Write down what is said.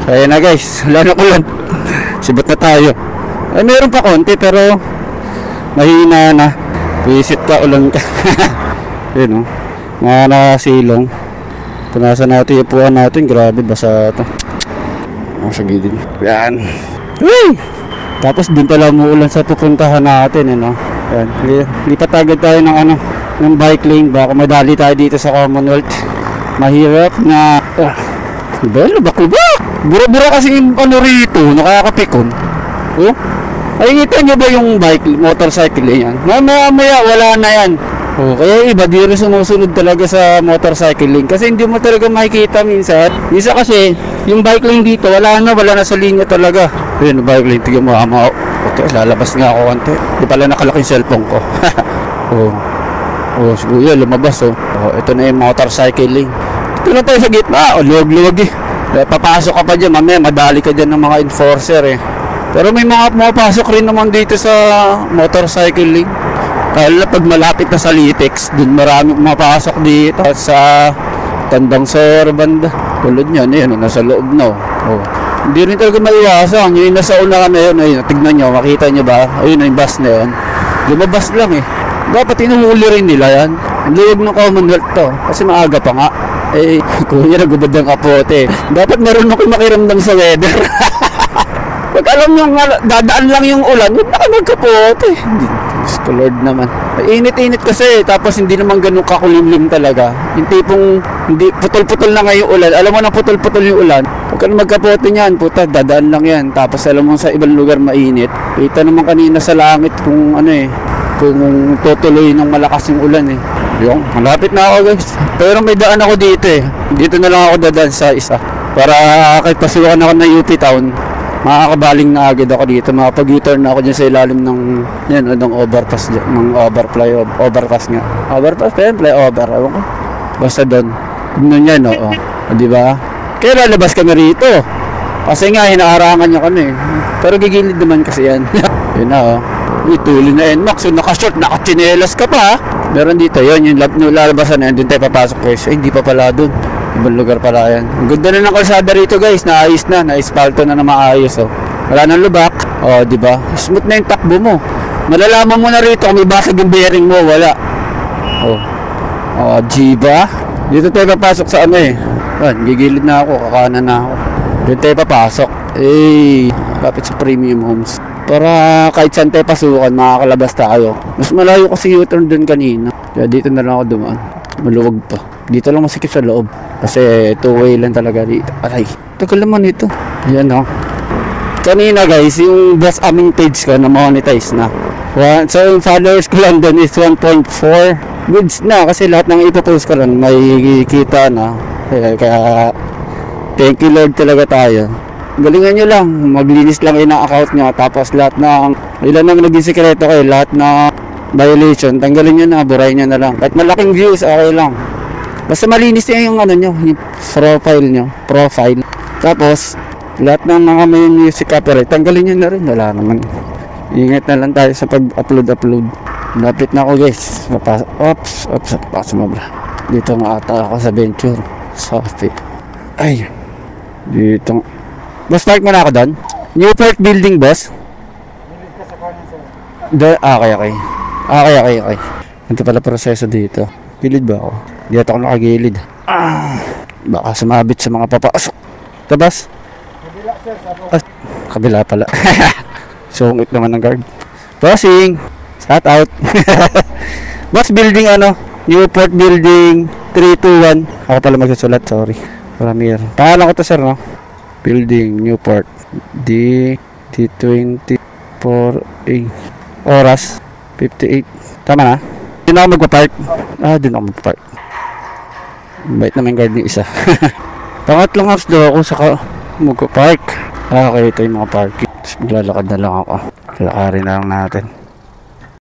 Ayan na guys, wala na ulan. Sibot na tayo. Ay, meron pa konti pero mahina na. Visit ka, ulan ka. Yun o, mga nakasilong. Punasan natin yung upuan natin. Grabe, basa ito. Sa gilid. Yan. Uy! Tapos din pala umuulan sa pupuntahan natin. Yan, yan. Lipat agad tayo ng bike lane. Baka madali tayo dito sa Commonwealth. Mahirap na lubak-lubak. Bura-bura kasi yung rito, nakakapikon. Oh? Ay, kita nyo ba yung motorcycle yan? Mamaya wala na yan. Oh, kaya iba di rin sumusunod talaga sa motorcycle lane kasi hindi mo talaga makikita minsan. Minsan kasi yung bike lane dito wala na sa linya talaga. Ayun, bike lane, tigyan mo ama. Okay, lalabas nga ako konti. Di pala nakalaki yung cellphone ko. Kuya, lumabas oh. Ito na yung motorcycle lane. Ito na tayo sa gitna. Luwag-luwag eh. Papasok ka pa dyan, mamaya madali ka dyan ng mga enforcer eh. Pero may mga pumapasok rin naman dito sa motorcycle lane. Kaya pag malapit na sa Litex, dun marami pumapasok dito sa Tandang Sor banda. Tulad niyan, ayun, nasa loob na oh. Hindi rin talaga maiwasan. Yung nasa una na yun, ayun, tignan nyo, makita nyo ba? Ayun, yung bus na yun. Lumabas lang eh. Dapat inuhuli rin nila yan. Ang liwag ng Commonwealth to. Kasi maaga pa nga. Eh, kuya, nagubad ng kapote. Dapat meron mo kayo makiramdam sa weather. Pag alam nyo nga, dadaan lang yung ulan, huwag na kayo magkapote. Lord naman. Init-init kasi, tapos hindi naman ganun kakulimlim talaga. Yung tipong, hindi, putol-putol na nga yung ulan. Alam mo na putol-putol yung ulan. Huwag ka na magkapote niyan, puta, dadaan lang yan. Tapos alam mo sa ibang lugar mainit. Kita naman kanina sa langit kung kung tutuloy ng malakas yung ulan eh. Yung, malapit na ako guys. Pero may daan ako dito eh. Dito na lang ako dadaan sa isa. Para kahit pasukan ako ng UP Town, makakabaling na agad ako dito. Makapag-U-turn na ako dyan sa ilalim ng overpass dyan. Ng overpass nga. Overpass pa yan? Flyover. Ewan ko. Basta doon. Doon yan, oo. Diba? Kaya lalabas kami rito. Kasi nga, hinaharangan niya kami. Pero gigilid naman kasi yan. Yun na, tuloy na yan. Max, naka-short, naka-chinelas ka pa. Meron dito, yun, yung lalabasan na yan. Doon tayo papasok guys. Ay, hindi pa pala doon. Ibang lugar pala yan. Ang ganda na ng kalsada rito guys. Naayos na. Na-espalto na maayos. Oh. Wala nang lubak. Oh, diba? Smooth na yung takbo mo. Malalaman mo na rito kung may basag yung bearing mo. Wala. Diba? Dito tayo papasok sa gigilid na ako. Kakanan na ako. Doon tayo papasok. Kapit sa premium homes. Para kahit saan tayo pasukan, makakalabas tayo. Mas malayo kasi U-turn dun kanina. Kaya dito na lang ako dumaan. Maluwag pa. Dito lang masikip sa loob. Kasi two-way lang talaga dito. Aray, tagal naman ito. Ayan o. Kanina guys, yung boss aming page ko na monetize na. So yung followers ko lang dun is 1.4 goods na. Kasi lahat ng ipopost ko lang may kita na. Kaya thank you Lord talaga tayo. Galingan nyo lang, maglinis lang yung account nyo. Tapos lahat ng ilan nang naging sikreto kayo, lahat na violation, tanggalin nyo na, burahin nyo na lang. Kahit malaking views, okay lang. Basta malinis nyo yung yung profile. Tapos lahat ng mga may music copyright, tanggalin nyo na rin. Wala naman. Ingat na lang tayo sa pag-upload. Lapit na ako guys. Sumabra. Dito nga ata ako sa Venture Sophie. Ay, dito. Boss, park mo na ako doon. Newport building, boss. Okay. Ito pala proseso dito. Gilid ba ako? Dito ako nakagilid. Baka sumabit sa mga papasok. Ito, boss? Kabila, sir. Kabila pala. Sungit naman ng guard. Bossing! Shout out! Boss, building Newport building 321. Ako pala magsusulat, sorry. Marami yan. Pangalan ko to, sir, no? Building Newport D24A. Oras 58. Tama na? Doon ako magpa-park. Doon ako magpa-park. Bait naman guard ni isa. Pangatlong house daw ako saka magpa-park. Okay, ito yung mga parking. Tapos maglalakad na lang ako. Lalakarin na lang natin.